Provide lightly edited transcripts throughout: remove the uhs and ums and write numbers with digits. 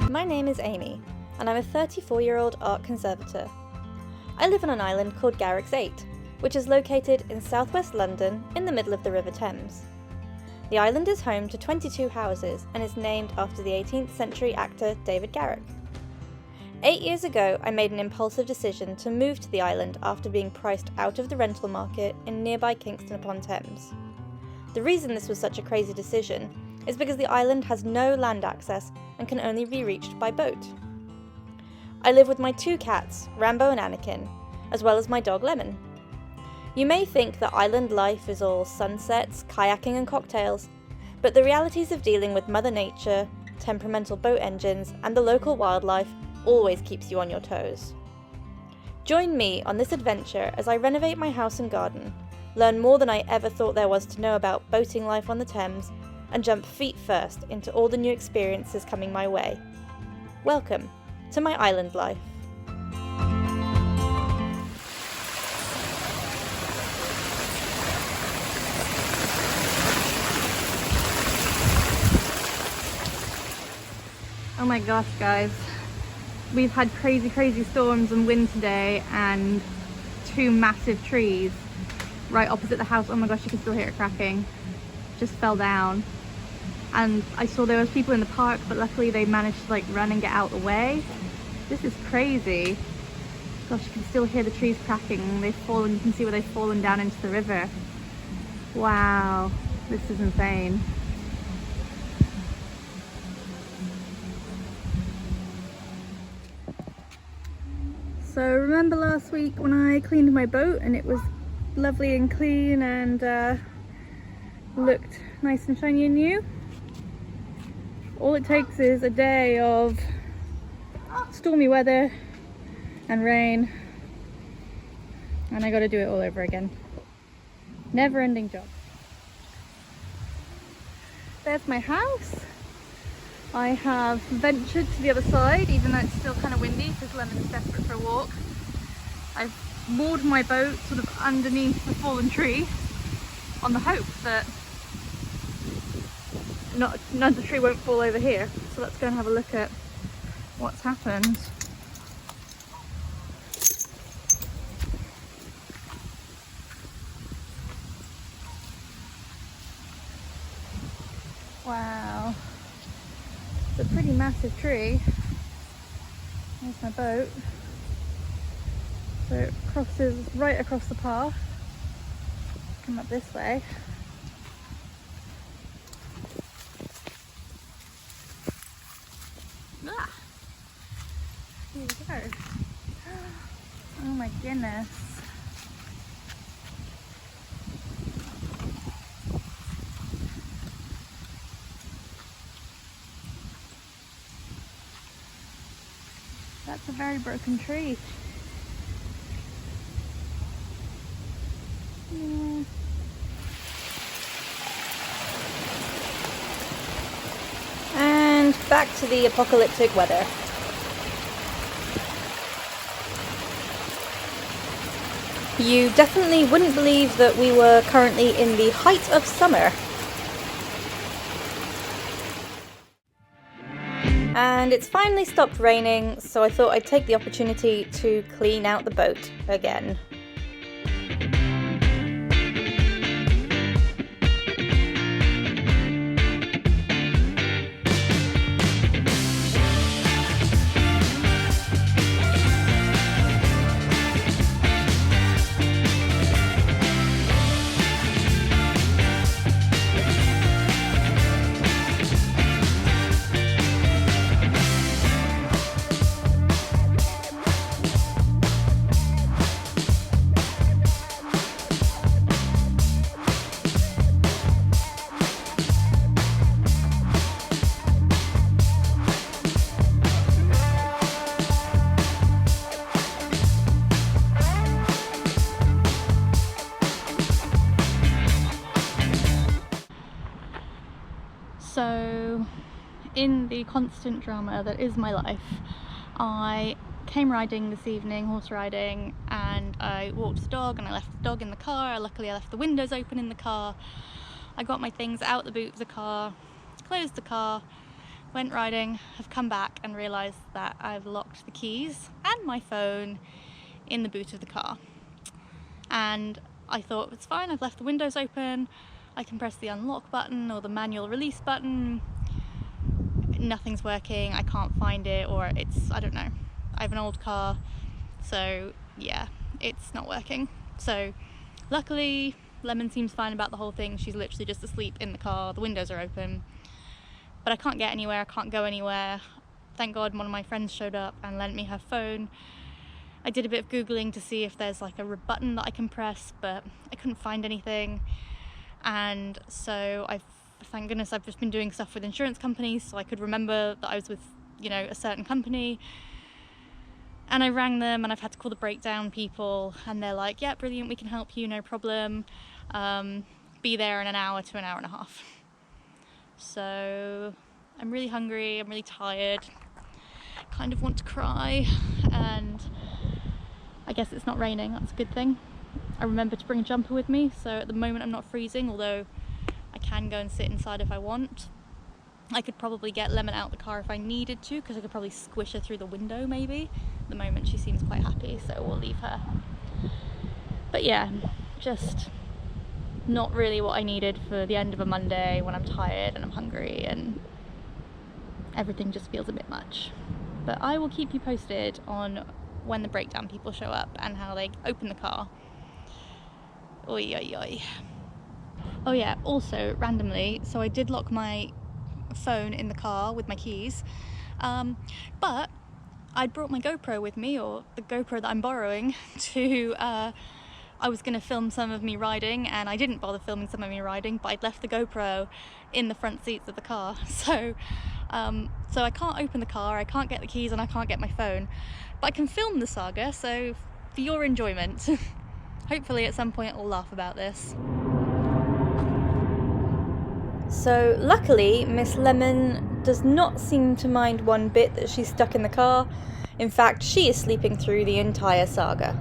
My name is Amy, and I'm a 34-year-old art conservator. I live on an island called Garrick's 8, which is located in southwest London in the middle of the River Thames. The island is home to 22 houses and is named after the 18th century actor David Garrick. 8 years ago, I made an impulsive decision to move to the island after being priced out of the rental market in nearby Kingston upon Thames. The reason this was such a crazy decision is because the island has no land access and can only be reached by boat. I live with my 2 cats, Rambo and Anakin, as well as my dog Lemon. You may think that island life is all sunsets, kayaking and cocktails, but the realities of dealing with Mother Nature, temperamental boat engines and the local wildlife always keeps you on your toes. Join me on this adventure as I renovate my house and garden, learn more than I ever thought there was to know about boating life on the Thames, and jump feet first into all the new experiences coming my way. Welcome to my island life. Oh my gosh, guys. We've had crazy storms and wind today, and 2 massive trees right opposite the house. Oh my gosh, you can still hear it cracking. Just fell down. And I saw there was people in the park, but luckily they managed to run and get out of the way. This is crazy. Gosh, you can still hear the trees cracking. They've fallen, you can see where they've fallen down into the river. Wow, this is insane. So remember last week when I cleaned my boat and it was lovely and clean and looked nice and shiny and new? All it takes is a day of stormy weather and rain and I gotta do it all over again. Never ending job. There's my house. I have ventured to the other side, even though it's still kind of windy because Lemon's desperate for a walk. I've moored my boat sort of underneath the fallen tree on the hope that none of the tree won't fall over here. So let's go and have a look at what's happened. Wow. It's a pretty massive tree. There's my boat. So it crosses right across the path. Come up this way. Ah! Here we go. Oh my goodness. That's a very broken tree. Yeah. And back to the apocalyptic weather. You definitely wouldn't believe that we were currently in the height of summer. And it's finally stopped raining, so I thought I'd take the opportunity to clean out the boat again. So, in the constant drama that is my life, I came riding this evening, horse riding, and I walked the dog and I left the dog in the car. Luckily I left the windows open in the car. I got my things out the boot of the car, closed the car, went riding, have come back and realised that I've locked the keys and my phone in the boot of the car. And I thought, it's fine, I've left the windows open, I can press the unlock button or the manual release button. Nothing's working, I can't find it, or it's, I don't know. I have an old car, so yeah, it's not working. So luckily, Lemon seems fine about the whole thing. She's literally just asleep in the car, the windows are open. But I can't get anywhere, I can't go anywhere. Thank God one of my friends showed up and lent me her phone. I did a bit of Googling to see if there's like a button that I can press, but I couldn't find anything. And so thank goodness I've just been doing stuff with insurance companies, so I could remember that I was with, you know, a certain company. And I rang them and I've had to call the breakdown people, and they're like, yeah, brilliant, we can help you, no problem. Be there in an hour to an hour and a half. So I'm really hungry, I'm really tired, kind of want to cry, and I guess it's not raining, that's a good thing. I remembered to bring a jumper with me, so at the moment I'm not freezing, although I can go and sit inside if I want. I could probably get Lemon out the car if I needed to, because I could probably squish her through the window maybe. At the moment she seems quite happy, so we'll leave her. But yeah, just not really what I needed for the end of a Monday when I'm tired and I'm hungry and everything just feels a bit much. But I will keep you posted on when the breakdown people show up and how they open the car. Oi, oi, oi. Oh yeah, also randomly, so I did lock my phone in the car with my keys, but I'd brought my GoPro with me, or the GoPro that I'm borrowing, to I was going to film some of me riding, and I didn't bother filming some of me riding, but I'd left the GoPro in the front seats of the car, so I can't open the car, I can't get the keys, and I can't get my phone, but I can film the saga, so for your enjoyment. Hopefully at some point I'll laugh about this. So luckily, Miss Lemon does not seem to mind one bit that she's stuck in the car. In fact, she is sleeping through the entire saga.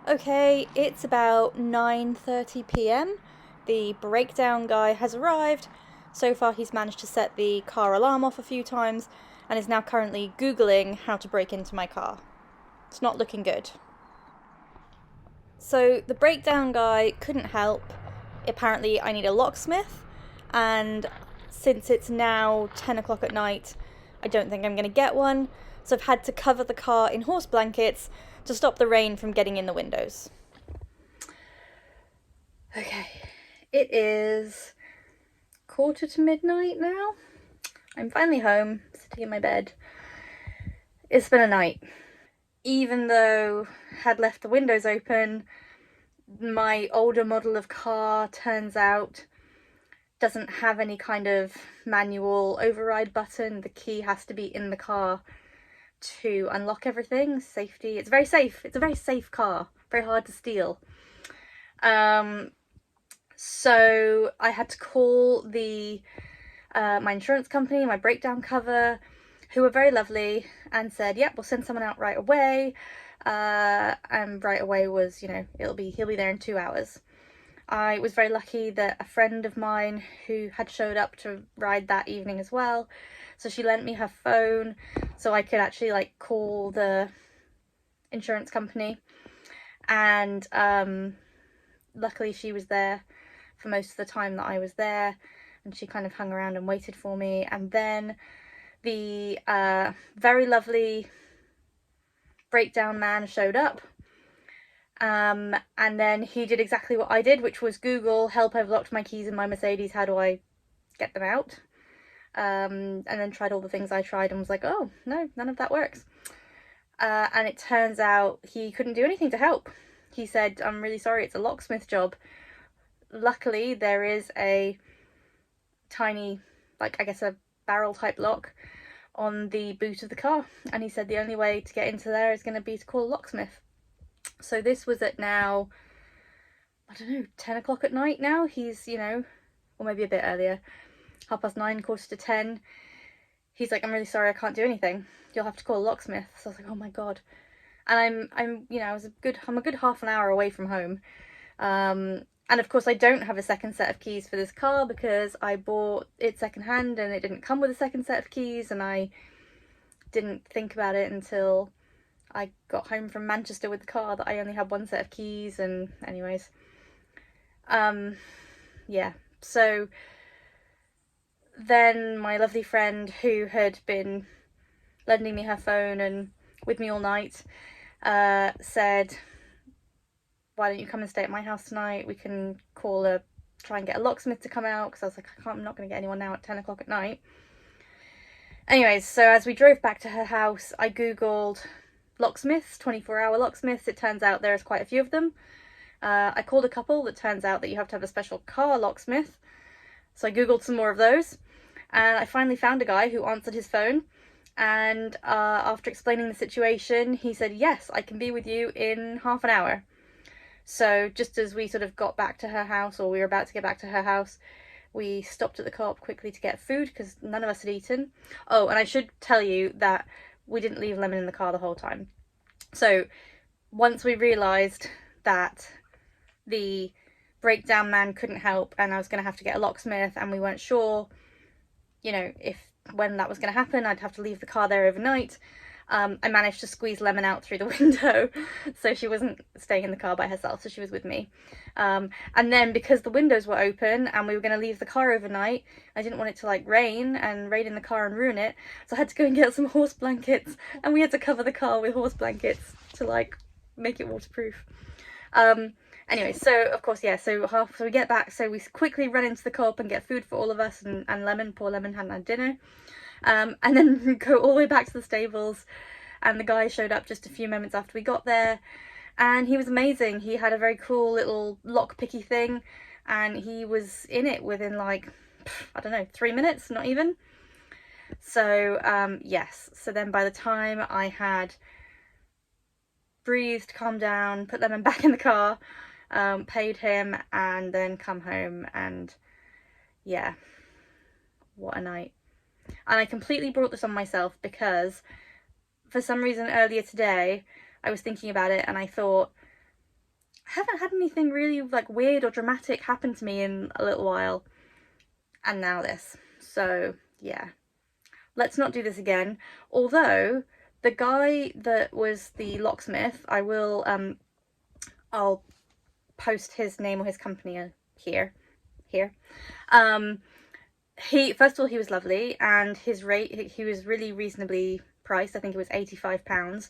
Okay, it's about 9:30 p.m. The breakdown guy has arrived. So far he's managed to set the car alarm off a few times and is now currently Googling how to break into my car. It's not looking good. So the breakdown guy couldn't help. Apparently I need a locksmith, and since it's now 10 o'clock at night, I don't think I'm going to get one. So I've had to cover the car in horse blankets to stop the rain from getting in the windows. Okay, it is midnight now. I'm finally home, sitting in my bed. It's been a night. Even though I had left the windows open, my older model of car, turns out, doesn't have any kind of manual override button. The key has to be in the car to unlock everything. Safety, it's very safe. It's a very safe car, very hard to steal. So I had to call my insurance company, my breakdown cover, who were very lovely and said, yep, we'll send someone out right away. And right away was, you know, he'll be there in 2 hours. I was very lucky that a friend of mine who had showed up to ride that evening as well, so she lent me her phone so I could actually like call the insurance company, and luckily she was there for most of the time that I was there, and she kind of hung around and waited for me. And then the very lovely breakdown man showed up, and then he did exactly what I did, which was Google, help, I've locked my keys in my Mercedes, how do I get them out? And then tried all the things I tried and was like, oh no, none of that works. And it turns out he couldn't do anything to help. He said, I'm really sorry, it's a locksmith job. Luckily there is a tiny, like I guess a barrel type lock on the boot of the car, and he said the only way to get into there is going to be to call a locksmith. So this was at now, I don't know, 10 o'clock at night now. He's, you know, or maybe a bit earlier, 9:30, 10. He's like, I'm really sorry, I can't do anything. You'll have to call a locksmith. So I was like, oh my God. And I'm, you know, I'm a good half an hour away from home. And of course I don't have a second set of keys for this car because I bought it secondhand and it didn't come with a second set of keys, and I didn't think about it until I got home from Manchester with the car that I only had one set of keys. And anyways, yeah, so then my lovely friend, who had been lending me her phone and with me all night, said, why don't you come and stay at my house tonight? We can try and get a locksmith to come out, because I was like, I'm not going to get anyone now at 10 o'clock at night. Anyways, so as we drove back to her house, I googled locksmiths, 24-hour locksmiths. It turns out there's quite a few of them. I called a couple. It turns out that you have to have a special car locksmith. So I googled some more of those, and I finally found a guy who answered his phone. And after explaining the situation, he said, yes, I can be with you in half an hour. So just as we sort of got back to her house, or we were about to get back to her house, we stopped at the co-op quickly to get food because none of us had eaten. Oh, and I should tell you that we didn't leave Lemon in the car the whole time. So once we realised that the breakdown man couldn't help and I was going to have to get a locksmith, and we weren't sure, you know, when that was going to happen, I'd have to leave the car there overnight, I managed to squeeze Lemon out through the window, so she wasn't staying in the car by herself, so she was with me. And then because the windows were open and we were going to leave the car overnight, I didn't want it to like rain in the car and ruin it, so I had to go and get some horse blankets, and we had to cover the car with horse blankets to like make it waterproof. Anyway, so of course, yeah, so we get back, so we quickly run into the co-op and get food for all of us, and Lemon, poor Lemon, hadn't had dinner. And then we go all the way back to the stables, and the guy showed up just a few moments after we got there, and he was amazing. He had a very cool little lock-picky thing, and he was in it within like, I don't know, 3 minutes, not even. So, yes, so then by the time I had breathed, calmed down, put Lemon back in the car, paid him, and then come home, and yeah, what a night. And I completely brought this on myself because for some reason earlier today I was thinking about it, and I thought, I haven't had anything really like weird or dramatic happen to me in a little while, and now this. So yeah, let's not do this again. Although the guy that was the locksmith, I'll post his name or his company here. First of all, he was lovely, and his rate, he was really reasonably priced. I think it was £85,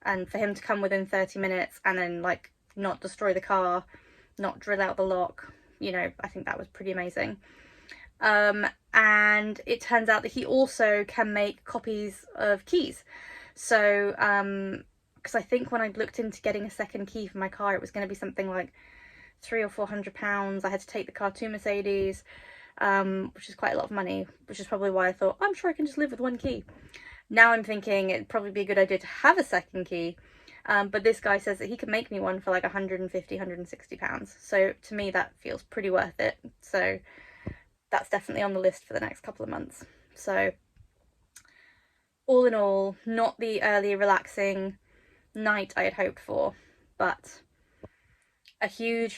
and for him to come within 30 minutes and then like not destroy the car, not drill out the lock, you know, I think that was pretty amazing. And it turns out that he also can make copies of keys. So because I think when I looked into getting a second key for my car, it was going to be something like £300 or £400. I had to take the car to Mercedes, which is quite a lot of money, which is probably why I thought, I'm sure I can just live with one key. Now I'm thinking it'd probably be a good idea to have a second key, but this guy says that he could make me one for like £150, £160. So to me that feels pretty worth it. So that's definitely on the list for the next couple of months. So all in all, not the early relaxing night I had hoped for, but a huge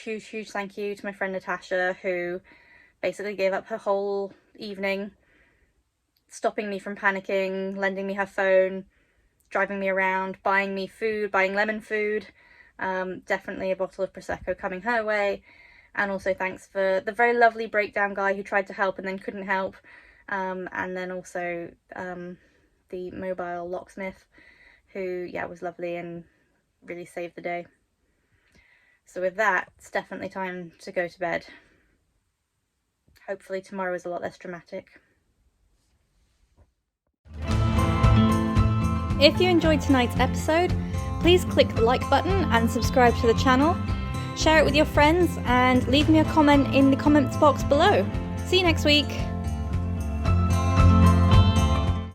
thank you to my friend Natasha, who basically gave up her whole evening, stopping me from panicking, lending me her phone, driving me around, buying me food, buying Lemon food, definitely a bottle of Prosecco coming her way, and also thanks for the very lovely breakdown guy who tried to help and then couldn't help, and then also the mobile locksmith who, yeah, was lovely and really saved the day. So with that, it's definitely time to go to bed. Hopefully tomorrow is a lot less dramatic. If you enjoyed tonight's episode, please click the like button and subscribe to the channel. Share it with your friends and leave me a comment in the comments box below. See you next week.